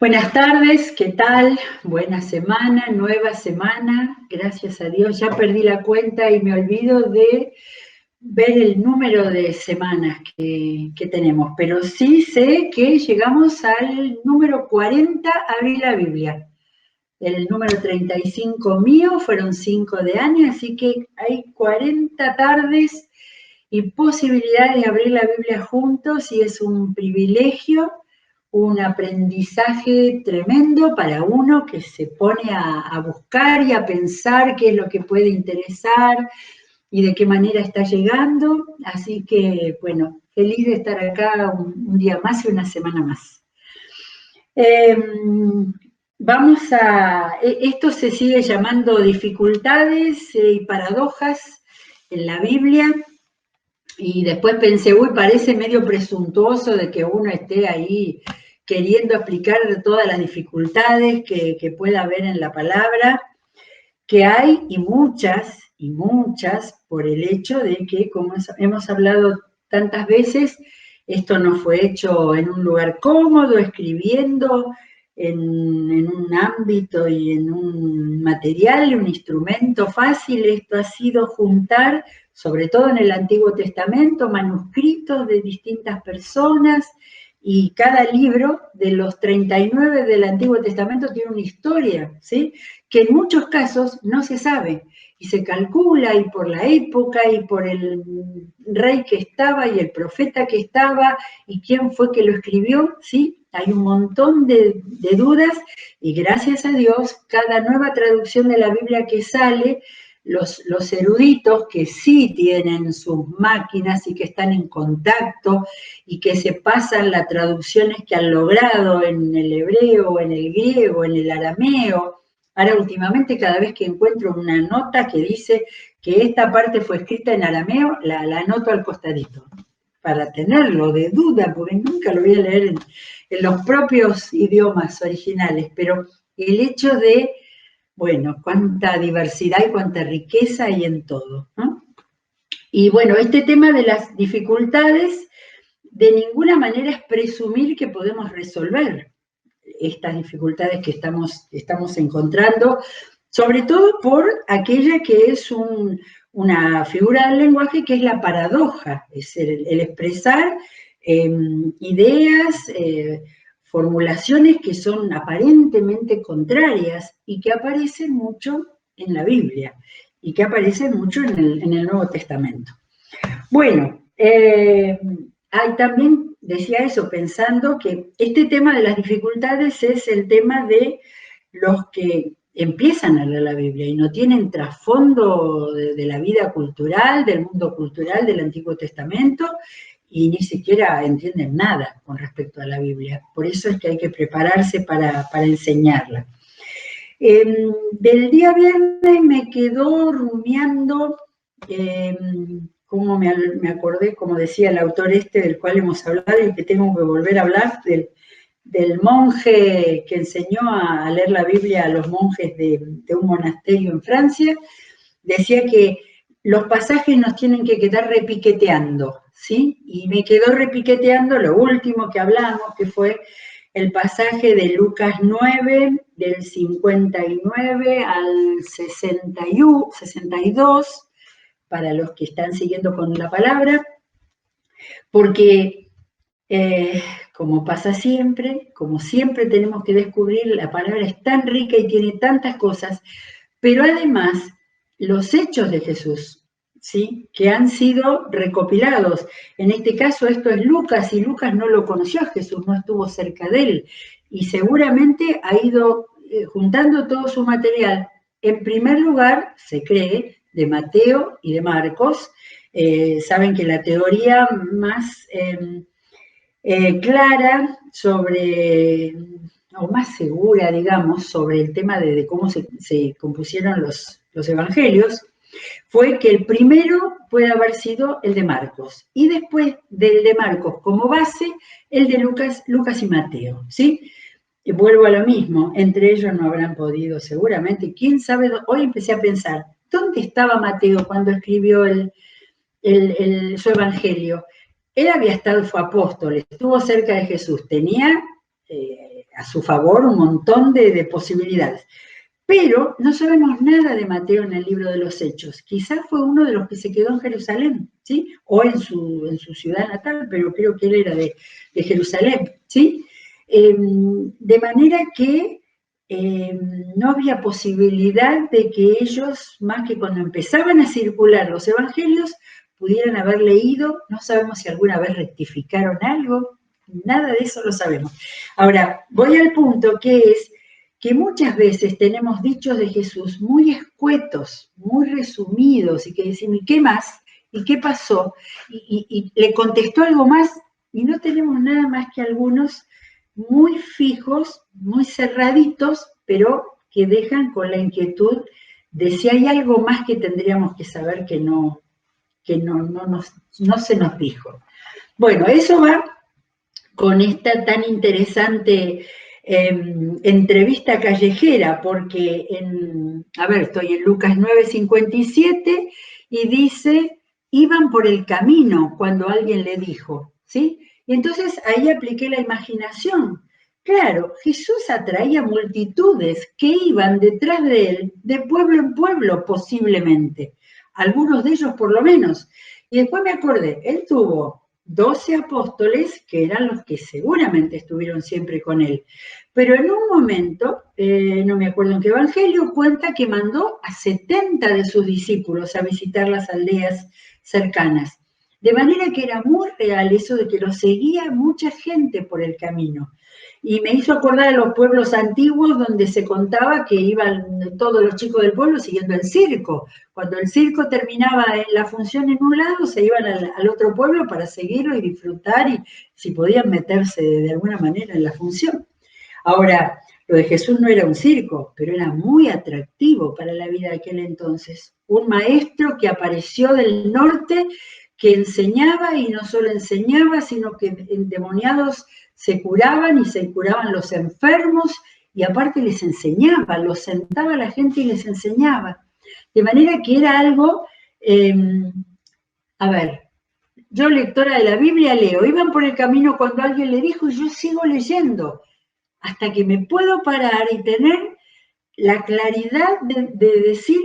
Buenas tardes, ¿qué tal? Buena semana, nueva semana, gracias a Dios. Ya perdí la cuenta y me olvido de ver el número de semanas que tenemos, pero sí sé que llegamos al número 40, abrí la Biblia. El número 35 mío fueron 5 de año, así que hay 40 tardes y posibilidades de abrir la Biblia juntos y es un privilegio, un aprendizaje tremendo para uno que se pone a buscar y a pensar qué es lo que puede interesar y de qué manera está llegando. Así que, bueno, feliz de estar acá un día más y una semana más. Esto se sigue llamando dificultades y paradojas en la Biblia. Y después pensé, uy, parece medio presuntuoso de que uno esté ahí queriendo explicar todas las dificultades que pueda haber en la palabra, que hay y muchas, por el hecho de que, como hemos hablado tantas veces, esto no fue hecho en un lugar cómodo, escribiendo en un ámbito y en un material, un instrumento fácil. Esto ha sido juntar, sobre todo en el Antiguo Testamento, manuscritos de distintas personas, y cada libro de los 39 del Antiguo Testamento tiene una historia, ¿sí? Que en muchos casos no se sabe, y se calcula, y por la época, y por el rey que estaba, y el profeta que estaba, y quién fue que lo escribió, ¿sí? Hay un montón de dudas, y gracias a Dios, cada nueva traducción de la Biblia que sale, los eruditos que sí tienen sus máquinas y que están en contacto y que se pasan las traducciones que han logrado en el hebreo, en el griego, en el arameo. Ahora últimamente cada vez que encuentro una nota que dice que esta parte fue escrita en arameo, la anoto al costadito, para tenerlo de duda, porque nunca lo voy a leer en los propios idiomas originales, pero el hecho de, bueno, cuánta diversidad y cuánta riqueza hay en todo, ¿no? Y bueno, este tema de las dificultades, de ninguna manera es presumir que podemos resolver estas dificultades que estamos encontrando, sobre todo por aquella que es una figura del lenguaje que es la paradoja, es el expresar ideas, formulaciones que son aparentemente contrarias y que aparecen mucho en la Biblia y que aparecen mucho en el Nuevo Testamento. Bueno, también decía eso, pensando que este tema de las dificultades es el tema de los que empiezan a leer la Biblia y no tienen trasfondo de la vida cultural, del mundo cultural del Antiguo Testamento, y ni siquiera entienden nada con respecto a la Biblia. Por eso es que hay que prepararse para enseñarla. Del día viernes me quedó rumiando, como me acordé, como decía el autor del cual hemos hablado y que tengo que volver a hablar, del monje que enseñó a leer la Biblia a los monjes de un monasterio en Francia. Decía que los pasajes nos tienen que quedar repiqueteando, ¿sí? Y me quedó repiqueteando lo último que hablamos, que fue el pasaje de Lucas 9, del 59 al 62, para los que están siguiendo con la palabra, porque como pasa siempre, como siempre tenemos que descubrir, la palabra es tan rica y tiene tantas cosas, pero además los hechos de Jesús, ¿sí? Que han sido recopilados. En este caso esto es Lucas, y Lucas no lo conoció a Jesús, no estuvo cerca de él, y seguramente ha ido juntando todo su material. En primer lugar, se cree, de Mateo y de Marcos. Saben que la teoría más clara sobre, o más segura, digamos, sobre el tema de cómo se compusieron los evangelios, fue que el primero puede haber sido el de Marcos, y después del de Marcos como base, el de Lucas y Mateo, ¿sí? Y vuelvo a lo mismo, entre ellos no habrán podido seguramente, quién sabe. Hoy empecé a pensar, ¿dónde estaba Mateo cuando escribió su evangelio? Él había estado, fue apóstol, estuvo cerca de Jesús, tenía a su favor un montón de posibilidades. Pero no sabemos nada de Mateo en el libro de los Hechos. Quizás fue uno de los que se quedó en Jerusalén, ¿sí? O en su ciudad natal, pero creo que él era de Jerusalén, ¿sí? De manera que no había posibilidad de que ellos, más que cuando empezaban a circular los evangelios, pudieran haber leído, no sabemos si alguna vez rectificaron algo, nada de eso lo sabemos. Ahora, voy al punto que es que muchas veces tenemos dichos de Jesús muy escuetos, muy resumidos, y que decimos, ¿y qué más? ¿Y qué pasó? Y le contestó algo más, y no tenemos nada más que algunos muy fijos, muy cerraditos, pero que dejan con la inquietud de si hay algo más que tendríamos que saber que no se nos dijo. Bueno, eso va con esta tan interesante entrevista callejera, porque estoy en Lucas 9:57 y dice, iban por el camino cuando alguien le dijo, ¿sí? Y entonces ahí apliqué la imaginación. Claro, Jesús atraía multitudes que iban detrás de él, de pueblo en pueblo posiblemente, algunos de ellos por lo menos. Y después me acordé, él tuvo 12 apóstoles, que eran los que seguramente estuvieron siempre con él. Pero en un momento, no me acuerdo en qué evangelio, cuenta que mandó a 70 de sus discípulos a visitar las aldeas cercanas. De manera que era muy real eso de que lo seguía mucha gente por el camino. Y me hizo acordar a los pueblos antiguos donde se contaba que iban todos los chicos del pueblo siguiendo el circo. Cuando el circo terminaba en la función en un lado, se iban al otro pueblo para seguirlo y disfrutar y si podían meterse de alguna manera en la función. Ahora, lo de Jesús no era un circo, pero era muy atractivo para la vida de aquel entonces. Un maestro que apareció del norte, que enseñaba y no solo enseñaba, sino que endemoniados se curaban y se curaban los enfermos y aparte les enseñaba, los sentaba a la gente y les enseñaba. De manera que era algo, yo lectora de la Biblia leo, iban por el camino cuando alguien le dijo y yo sigo leyendo hasta que me puedo parar y tener la claridad de decir,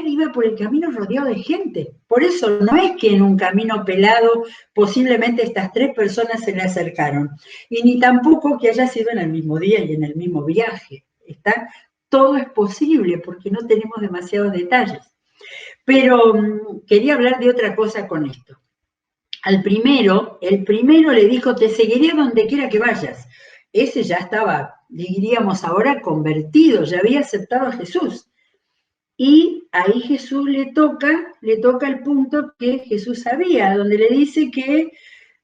iba por el camino rodeado de gente. Por eso no es que en un camino pelado posiblemente estas 3 personas se le acercaron, y ni tampoco que haya sido en el mismo día y en el mismo viaje. Todo es posible porque no tenemos demasiados detalles. Pero quería hablar de otra cosa con esto. El primero le dijo, te seguiré donde quiera que vayas. Ese ya estaba, diríamos ahora, convertido, ya había aceptado a Jesús. Y ahí Jesús le toca el punto que Jesús sabía, donde le dice que,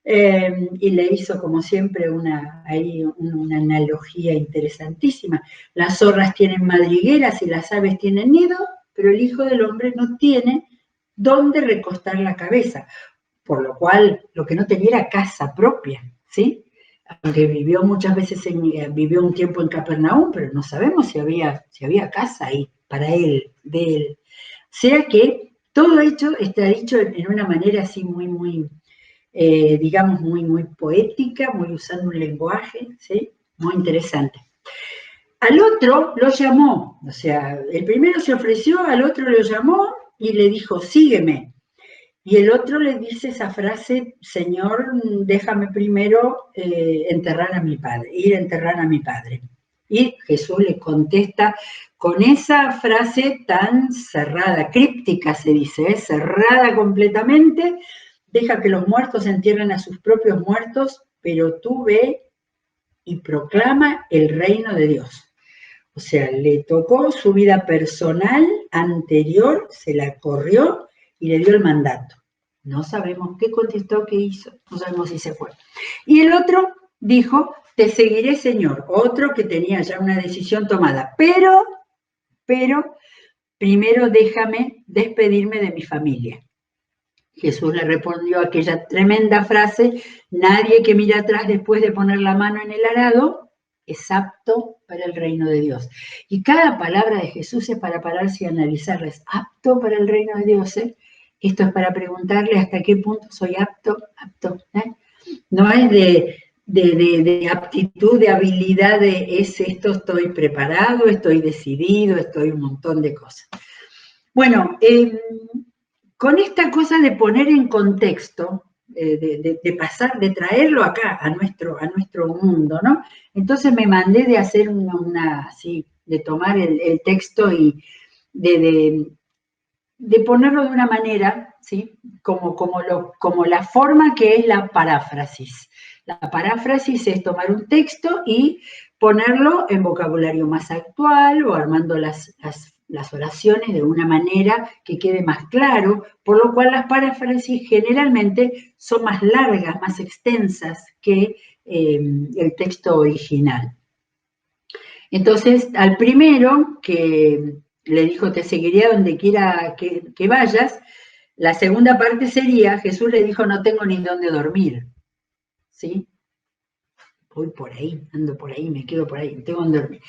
y le hizo como siempre una analogía interesantísima, las zorras tienen madrigueras y las aves tienen nido, pero el Hijo del Hombre no tiene dónde recostar la cabeza, por lo cual lo que no tenía era casa propia, ¿sí? Aunque vivió muchas veces, vivió un tiempo en Capernaum, pero no sabemos si había casa ahí para él, de él. O sea que todo esto está dicho en una manera así muy, digamos, muy poética, muy usando un lenguaje, ¿sí? Muy interesante. Al otro lo llamó, o sea, el primero se ofreció, al otro lo llamó y le dijo, sígueme. Y el otro le dice esa frase, Señor, déjame primero enterrar a mi padre, ir a enterrar a mi padre. Y Jesús le contesta con esa frase tan cerrada, críptica se dice, cerrada completamente, deja que los muertos entierren a sus propios muertos, pero tú ve y proclama el reino de Dios. O sea, le tocó su vida personal anterior, se la corrió y le dio el mandato. No sabemos qué contestó, qué hizo, no sabemos si se fue. Y el otro dijo, te seguiré, Señor. Otro que tenía ya una decisión tomada. Pero, primero déjame despedirme de mi familia. Jesús le respondió aquella tremenda frase, nadie que mira atrás después de poner la mano en el arado es apto para el reino de Dios. Y cada palabra de Jesús es para pararse y analizarla. Es apto para el reino de Dios, ¿eh? Esto es para preguntarle hasta qué punto soy apto. No es de aptitud, de habilidad, es esto, estoy preparado, estoy decidido, estoy un montón de cosas. Bueno, con esta cosa de poner en contexto, de pasar, de traerlo acá, a nuestro mundo, ¿no? Entonces me mandé de hacer así, de tomar el texto y de ponerlo de una manera, ¿sí? Como la forma que es la paráfrasis. La paráfrasis es tomar un texto y ponerlo en vocabulario más actual o armando las oraciones de una manera que quede más claro, por lo cual las paráfrasis generalmente son más largas, más extensas que el texto original. Entonces, al primero que le dijo, te seguiré donde quiera que vayas, la segunda parte sería, Jesús le dijo, no tengo ni dónde dormir, ¿sí? Voy por ahí, ando por ahí, me quedo por ahí, no tengo dónde dormir.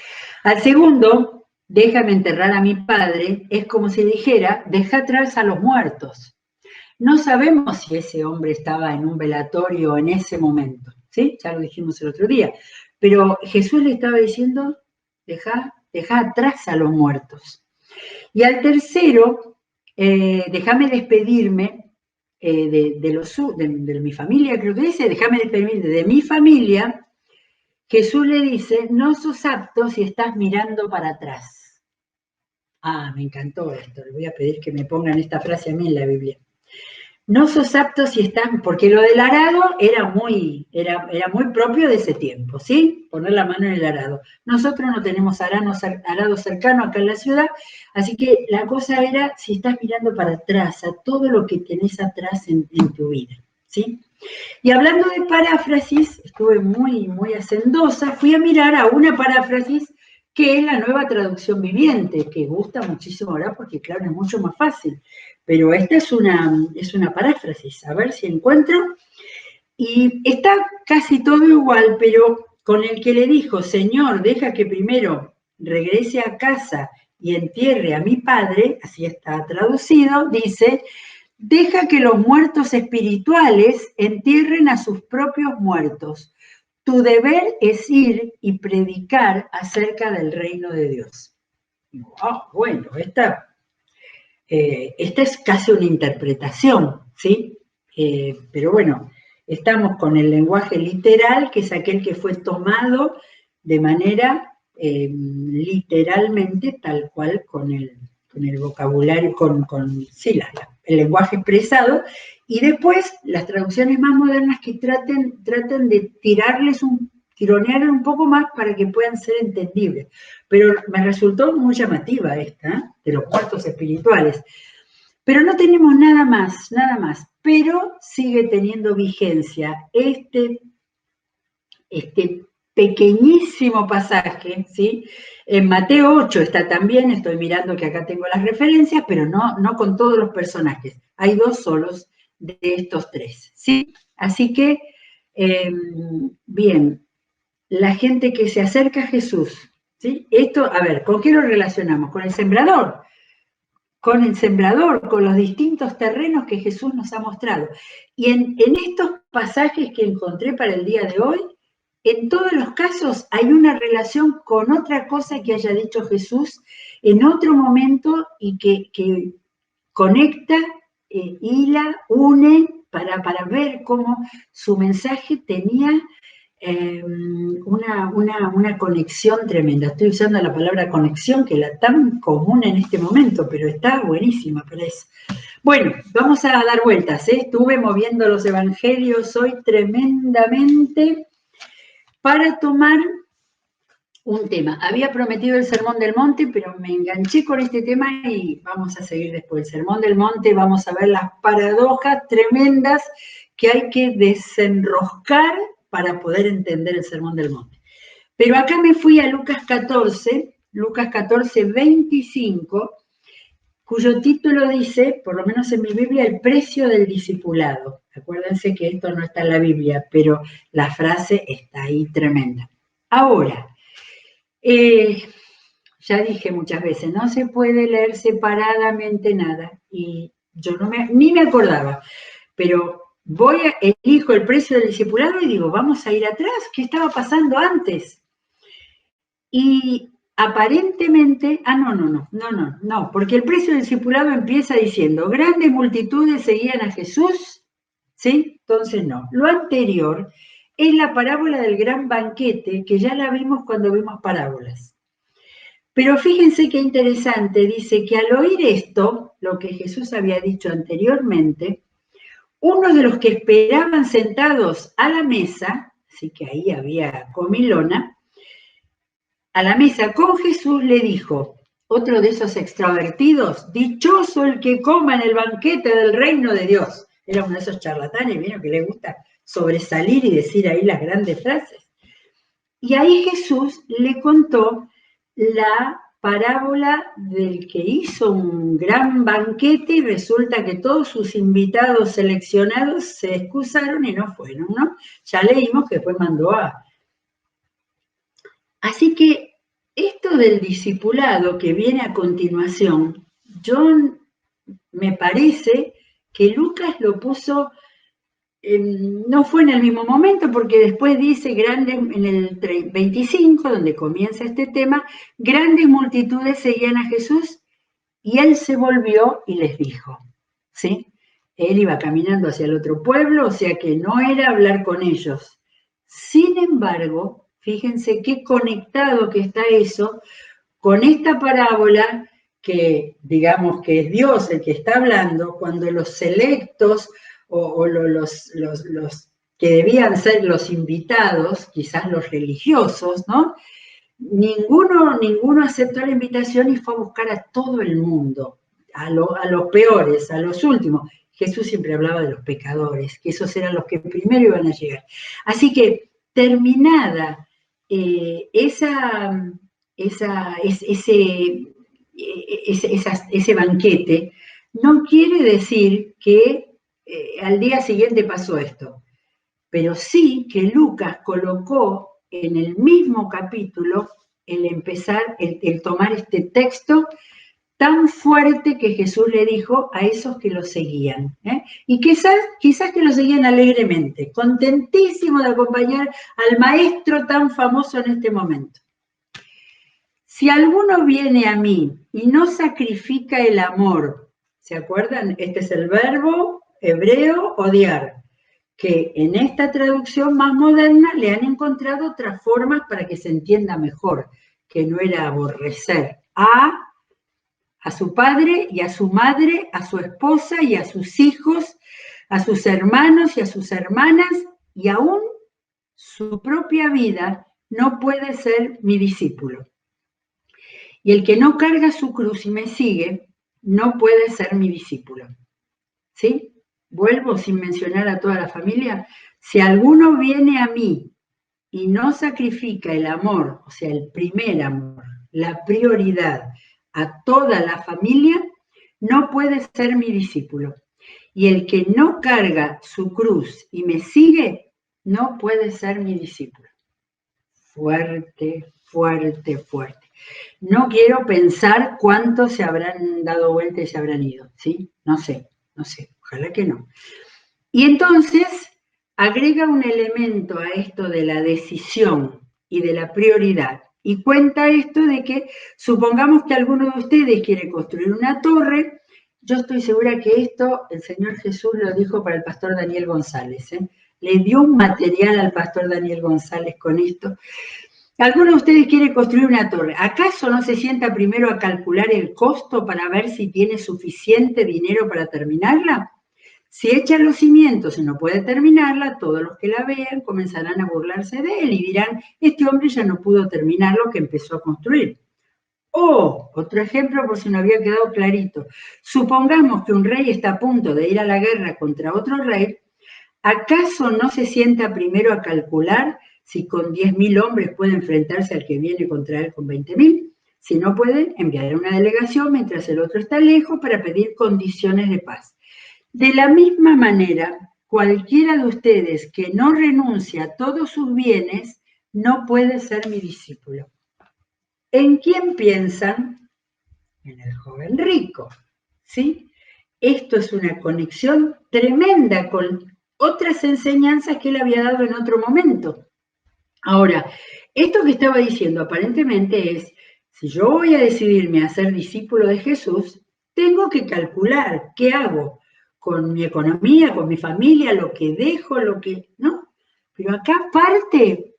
Al segundo, déjame enterrar a mi padre, es como si dijera, deja atrás a los muertos. No sabemos si ese hombre estaba en un velatorio en ese momento, ¿sí? Ya lo dijimos el otro día. Pero Jesús le estaba diciendo, deja atrás a los muertos. Y al tercero, déjame despedirme de mi familia, creo que dice, déjame despedirme de mi familia. Jesús le dice, no sos apto si estás mirando para atrás. Ah, me encantó esto, le voy a pedir que me pongan esta frase a mí en la Biblia. No sos apto si están, porque lo del arado era muy propio de ese tiempo, ¿sí? Poner la mano en el arado. Nosotros no tenemos arado cercano acá en la ciudad, así que la cosa era si estás mirando para atrás, a todo lo que tenés atrás en tu vida, ¿sí? Y hablando de paráfrasis, estuve muy hacendosa, fui a mirar a una paráfrasis que es la Nueva Traducción Viviente, que gusta muchísimo ahora porque, claro, es mucho más fácil. Pero esta es una paráfrasis, a ver si encuentro. Y está casi todo igual, pero con el que le dijo, Señor, deja que primero regrese a casa y entierre a mi padre, así está traducido, dice, deja que los muertos espirituales entierren a sus propios muertos. Tu deber es ir y predicar acerca del reino de Dios. Bueno, esta es casi una interpretación, ¿sí? Pero bueno, estamos con el lenguaje literal, que es aquel que fue tomado de manera literalmente tal cual con el vocabulario, sí, el lenguaje expresado, y después las traducciones más modernas que traten de tironear un poco más para que puedan ser entendibles. Pero me resultó muy llamativa esta, de los muertos espirituales. Pero no tenemos nada más, pero sigue teniendo vigencia este pequeñísimo pasaje, ¿sí? En Mateo 8 está también, estoy mirando que acá tengo las referencias, pero no con todos los personajes. Hay 2 solos de estos 3, ¿sí? Así que, bien, la gente que se acerca a Jesús, ¿sí? Esto, a ver, ¿con qué lo relacionamos? Con el sembrador, con los distintos terrenos que Jesús nos ha mostrado. Y en estos pasajes que encontré para el día de hoy, en todos los casos hay una relación con otra cosa que haya dicho Jesús en otro momento y que conecta, hila, une para ver cómo su mensaje tenía una conexión tremenda. Estoy usando la palabra conexión, que es la tan común en este momento, pero está buenísima para eso. Bueno, vamos a dar vueltas, ¿eh? Estuve moviendo los evangelios hoy tremendamente para tomar un tema. Había prometido el Sermón del Monte, pero me enganché con este tema y vamos a seguir después. El Sermón del Monte, vamos a ver las paradojas tremendas que hay que desenroscar para poder entender el Sermón del Monte. Pero acá me fui a Lucas 14, 25, cuyo título dice, por lo menos en mi Biblia, el precio del discipulado. Acuérdense que esto no está en la Biblia, pero la frase está ahí tremenda. Ahora, ya dije muchas veces, no se puede leer separadamente nada, y yo ni me acordaba, pero elijo el precio del discipulado y digo, vamos a ir atrás, ¿qué estaba pasando antes? Y aparentemente, no, porque el precio del discipulado empieza diciendo, grandes multitudes seguían a Jesús, ¿sí? Entonces no. Lo anterior es la parábola del gran banquete, que ya la vimos cuando vimos parábolas. Pero fíjense qué interesante, dice que al oír esto, lo que Jesús había dicho anteriormente, uno de los que esperaban sentados a la mesa, así que ahí había comilona, a la mesa con Jesús le dijo, otro de esos extrovertidos, dichoso el que coma en el banquete del reino de Dios. Era uno de esos charlatanes, ¿vieron? Que le gusta sobresalir y decir ahí las grandes frases. Y ahí Jesús le contó la parábola del que hizo un gran banquete y resulta que todos sus invitados seleccionados se excusaron y no fueron, ¿no? Ya leímos que después mandó a... Así que esto del discipulado que viene a continuación, me parece que Lucas lo puso, no fue en el mismo momento, porque después dice, en el 25, donde comienza este tema, grandes multitudes seguían a Jesús y él se volvió y les dijo, ¿sí? Él iba caminando hacia el otro pueblo, o sea que no era hablar con ellos. Sin embargo, fíjense qué conectado que está eso con esta parábola que digamos que es Dios el que está hablando, cuando los selectos o los que debían ser los invitados, quizás los religiosos, ¿no? Ninguno aceptó la invitación y fue a buscar a todo el mundo, a los peores, a los últimos. Jesús siempre hablaba de los pecadores, que esos eran los que primero iban a llegar. Así que terminada ese banquete, no quiere decir que al día siguiente pasó esto, pero sí que Lucas colocó en el mismo capítulo el tomar este texto tan fuerte que Jesús le dijo a esos que lo seguían. Y quizás que lo seguían alegremente, contentísimo de acompañar al maestro tan famoso en este momento. Si alguno viene a mí y no sacrifica el amor, ¿se acuerdan? Este es el verbo hebreo odiar, que en esta traducción más moderna le han encontrado otras formas para que se entienda mejor, que no era aborrecer a su padre y a su madre, a su esposa y a sus hijos, a sus hermanos y a sus hermanas, y aún su propia vida, no puede ser mi discípulo. Y el que no carga su cruz y me sigue, no puede ser mi discípulo. ¿Sí? Vuelvo sin mencionar a toda la familia. Si alguno viene a mí y no sacrifica el amor, o sea, el primer amor, la prioridad a toda la familia, no puede ser mi discípulo. Y el que no carga su cruz y me sigue, no puede ser mi discípulo. Fuerte, fuerte, fuerte. No quiero pensar cuántos se habrán dado vuelta y se habrán ido, ¿sí? No sé, ojalá que no. Y entonces agrega un elemento a esto de la decisión y de la prioridad. Y cuenta esto de que, supongamos que alguno de ustedes quiere construir una torre, yo estoy segura que esto el Señor Jesús lo dijo para el pastor Daniel González, ¿eh? Le dio un material al pastor Daniel González con esto. ¿Alguno de ustedes quiere construir una torre? ¿Acaso no se sienta primero a calcular el costo para ver si tiene suficiente dinero para terminarla? Si echa los cimientos y no puede terminarla, todos los que la vean comenzarán a burlarse de él y dirán, este hombre ya no pudo terminar lo que empezó a construir. O, otro ejemplo por si no había quedado clarito, supongamos que un rey está a punto de ir a la guerra contra otro rey, ¿acaso no se sienta primero a calcular si con 10.000 hombres puede enfrentarse al que viene contra él con 20.000? Si no puede, enviará una delegación mientras el otro está lejos para pedir condiciones de paz. De la misma manera, cualquiera de ustedes que no renuncia a todos sus bienes no puede ser mi discípulo. ¿En quién piensan? En el joven rico, ¿sí? Esto es una conexión tremenda con otras enseñanzas que él había dado en otro momento. Ahora, esto que estaba diciendo aparentemente es, si yo voy a decidirme a ser discípulo de Jesús, tengo que calcular qué hago con mi economía, con mi familia, lo que dejo, lo que... ¿no? Pero acá parte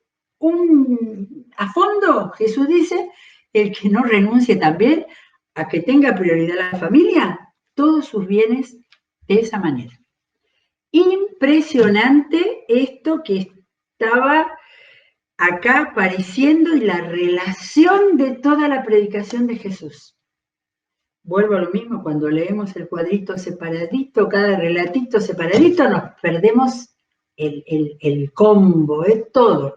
a fondo, Jesús dice, el que no renuncie también a que tenga prioridad la familia, todos sus bienes de esa manera. Impresionante esto que estaba acá apareciendo y la relación de toda la predicación de Jesús. Vuelvo a lo mismo, cuando leemos el cuadrito separadito, cada relatito separadito, nos perdemos el combo, todo.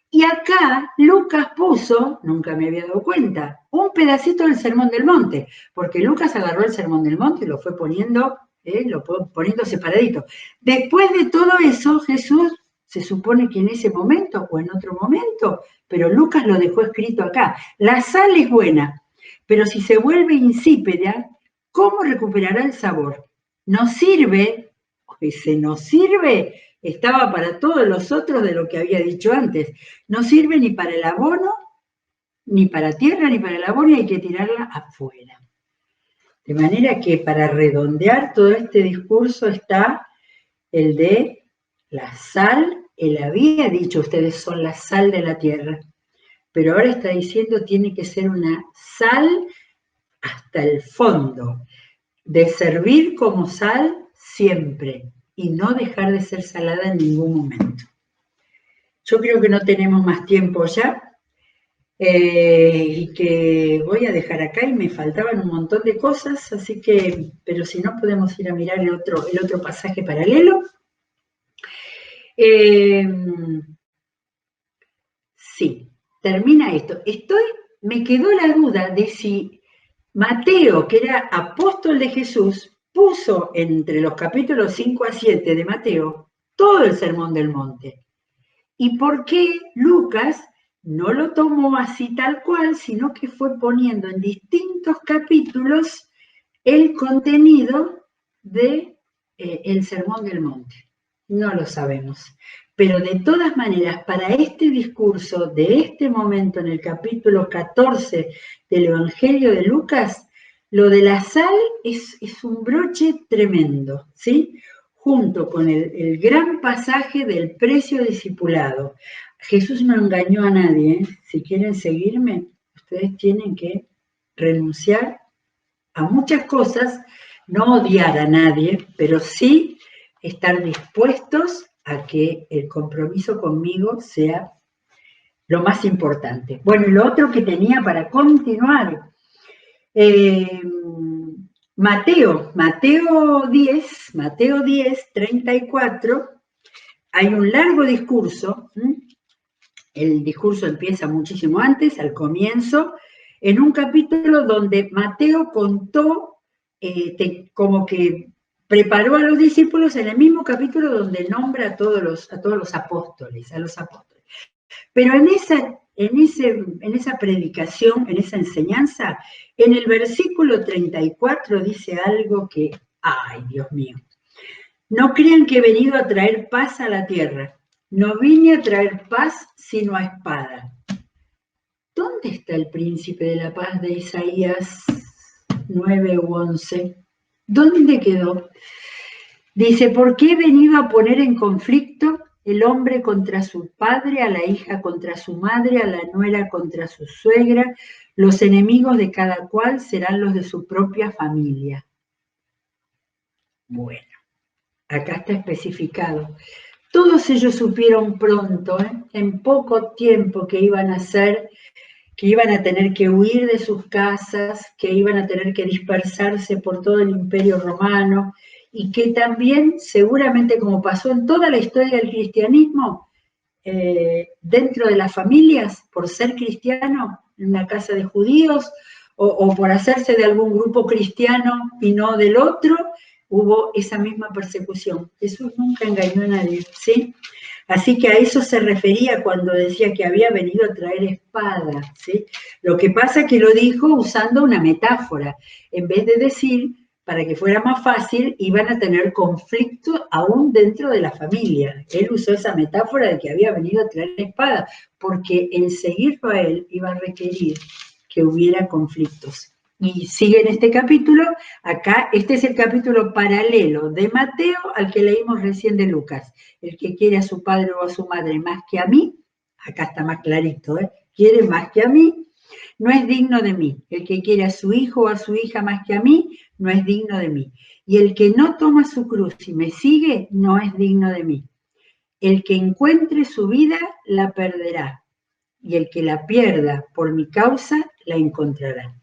Y acá Lucas puso, nunca me había dado cuenta, un pedacito del Sermón del Monte, porque Lucas agarró el Sermón del Monte y lo fue poniendo separadito. Después de todo eso, Jesús se supone que en ese momento o en otro momento, pero Lucas lo dejó escrito acá. La sal es buena, pero si se vuelve insípida, ¿cómo recuperará el sabor? Nos sirve, estaba para todos los otros de lo que había dicho antes. No sirve ni para el abono, ni para tierra, ni para el abono, y hay que tirarla afuera. De manera que para redondear todo este discurso está el de la sal. Él había dicho, ustedes son la sal de la tierra, pero ahora está diciendo tiene que ser una sal hasta el fondo, de servir como sal siempre y no dejar de ser salada en ningún momento. Yo creo que no tenemos más tiempo ya y que voy a dejar acá y me faltaban un montón de cosas, así que, pero si no podemos ir a mirar el otro pasaje paralelo. Sí, termina esto. Me quedó la duda de si Mateo, que era apóstol de Jesús, puso entre los capítulos 5 a 7 de Mateo todo el Sermón del Monte. ¿Y por qué Lucas no lo tomó así tal cual, sino que fue poniendo en distintos capítulos el contenido del Sermón del Monte? No lo sabemos. Pero de todas maneras, para este discurso de este momento en el capítulo 14 del Evangelio de Lucas, lo de la sal es un broche tremendo, ¿sí? Junto con el gran pasaje del precio discipulado. Jesús no engañó a nadie, ¿eh? Si quieren seguirme, ustedes tienen que renunciar a muchas cosas, no odiar a nadie, pero sí estar dispuestos a que el compromiso conmigo sea lo más importante. Bueno, y lo otro que tenía para continuar, Mateo 10, 34, hay un largo discurso, el discurso empieza muchísimo antes, al comienzo, en un capítulo donde Mateo contó, como que preparó a los discípulos en el mismo capítulo donde nombra a todos los apóstoles, Pero en esa predicación, en esa enseñanza, en el versículo 34 dice algo que, ay, Dios mío, no crean que he venido a traer paz a la tierra. No vine a traer paz, sino a espada. ¿Dónde está el príncipe de la paz de Isaías 9 u 11? ¿Dónde quedó? Dice, ¿por qué he venido a poner en conflicto el hombre contra su padre, a la hija contra su madre, a la nuera contra su suegra? Los enemigos de cada cual serán los de su propia familia. Bueno, acá está especificado. Todos ellos supieron pronto, en poco tiempo, que iban a tener que huir de sus casas, que iban a tener que dispersarse por todo el Imperio Romano, y que también, seguramente como pasó en toda la historia del cristianismo, dentro de las familias, por ser cristiano en una casa de judíos, o por hacerse de algún grupo cristiano y no del otro, hubo esa misma persecución. Jesús nunca engañó a nadie, ¿sí? Así que a eso se refería cuando decía que había venido a traer espada, ¿sí? Lo que pasa es que lo dijo usando una metáfora. En vez de decir para que fuera más fácil, iban a tener conflicto aún dentro de la familia. Él usó esa metáfora de que había venido a traer la espada, porque el seguirlo a él iba a requerir que hubiera conflictos. Y sigue en este capítulo, acá, este es el capítulo paralelo de Mateo al que leímos recién de Lucas. El que quiere a su padre o a su madre más que a mí, acá está más clarito, quiere más que a mí, no es digno de mí. El que quiere a su hijo o a su hija más que a mí, no es digno de mí. Y el que no toma su cruz y me sigue, no es digno de mí. El que encuentre su vida, la perderá. Y el que la pierda por mi causa, la encontrará.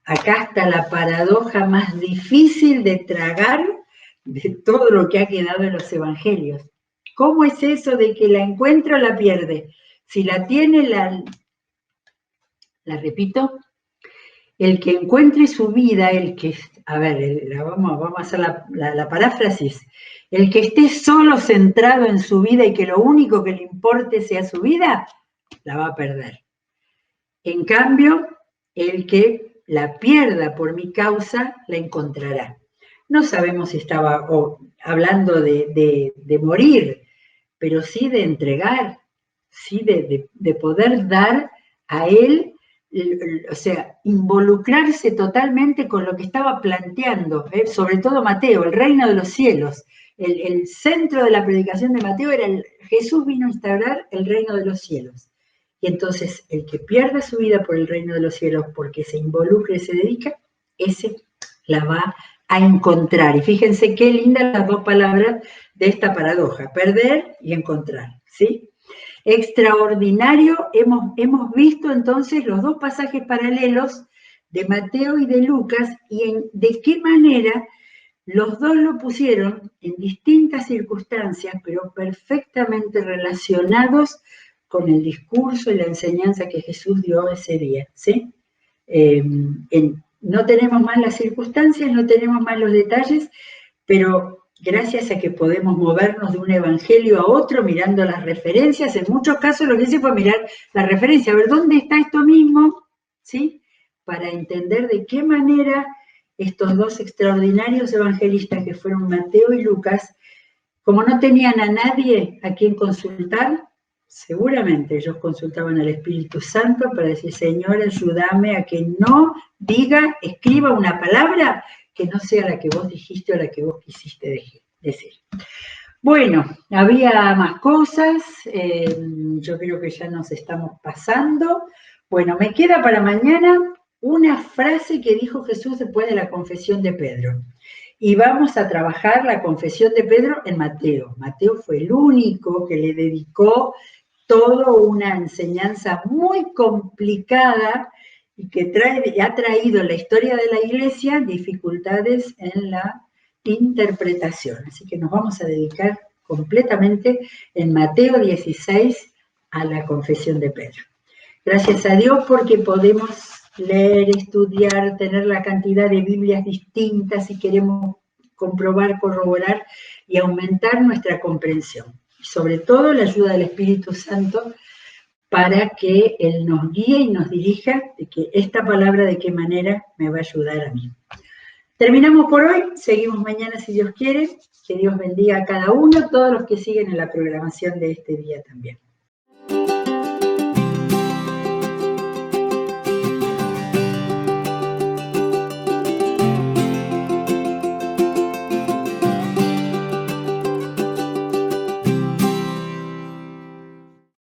Acá está la paradoja más difícil de tragar de todo lo que ha quedado en los evangelios. ¿Cómo es eso de que la encuentra o la pierde? Si la tiene, la repito, el que encuentre su vida, el que, a ver, vamos a hacer la paráfrasis, el que esté solo centrado en su vida y que lo único que le importe sea su vida, la va a perder. En cambio, el que la pierda por mi causa, la encontrará. No sabemos si estaba hablando de morir, pero sí de entregar, sí de poder dar a él, o sea, involucrarse totalmente con lo que estaba planteando, sobre todo Mateo, el reino de los cielos. El centro de la predicación de Mateo era Jesús vino a instaurar el reino de los cielos. Y entonces el que pierda su vida por el reino de los cielos porque se involucra y se dedica, ese la va a encontrar. Y fíjense qué lindas las dos palabras de esta paradoja, perder y encontrar, ¿sí? Extraordinario, hemos visto entonces los dos pasajes paralelos de Mateo y de Lucas y de qué manera los dos lo pusieron en distintas circunstancias, pero perfectamente relacionados con el discurso y la enseñanza que Jesús dio ese día, ¿sí? No tenemos más las circunstancias, no tenemos más los detalles, pero gracias a que podemos movernos de un evangelio a otro mirando las referencias, en muchos casos lo que hice fue mirar la referencia, a ver dónde está esto mismo, ¿sí? Para entender de qué manera estos dos extraordinarios evangelistas que fueron Mateo y Lucas, como no tenían a nadie a quien consultar, seguramente ellos consultaban al Espíritu Santo para decir, Señor, ayúdame a que no diga, escriba una palabra que no sea la que vos dijiste o la que vos quisiste decir. Bueno, había más cosas, yo creo que ya nos estamos pasando. Bueno, me queda para mañana una frase que dijo Jesús después de la confesión de Pedro. Y vamos a trabajar la confesión de Pedro en Mateo. Mateo fue el único que le dedicó toda una enseñanza muy complicada y que ha traído en la historia de la Iglesia dificultades en la interpretación. Así que nos vamos a dedicar completamente en Mateo 16 a la confesión de Pedro. Gracias a Dios porque podemos leer, estudiar, tener la cantidad de Biblias distintas y queremos comprobar, corroborar y aumentar nuestra comprensión. Y sobre todo la ayuda del Espíritu Santo para que Él nos guíe y nos dirija de que esta palabra de qué manera me va a ayudar a mí. Terminamos por hoy, seguimos mañana si Dios quiere, que Dios bendiga a cada uno, todos los que siguen en la programación de este día también.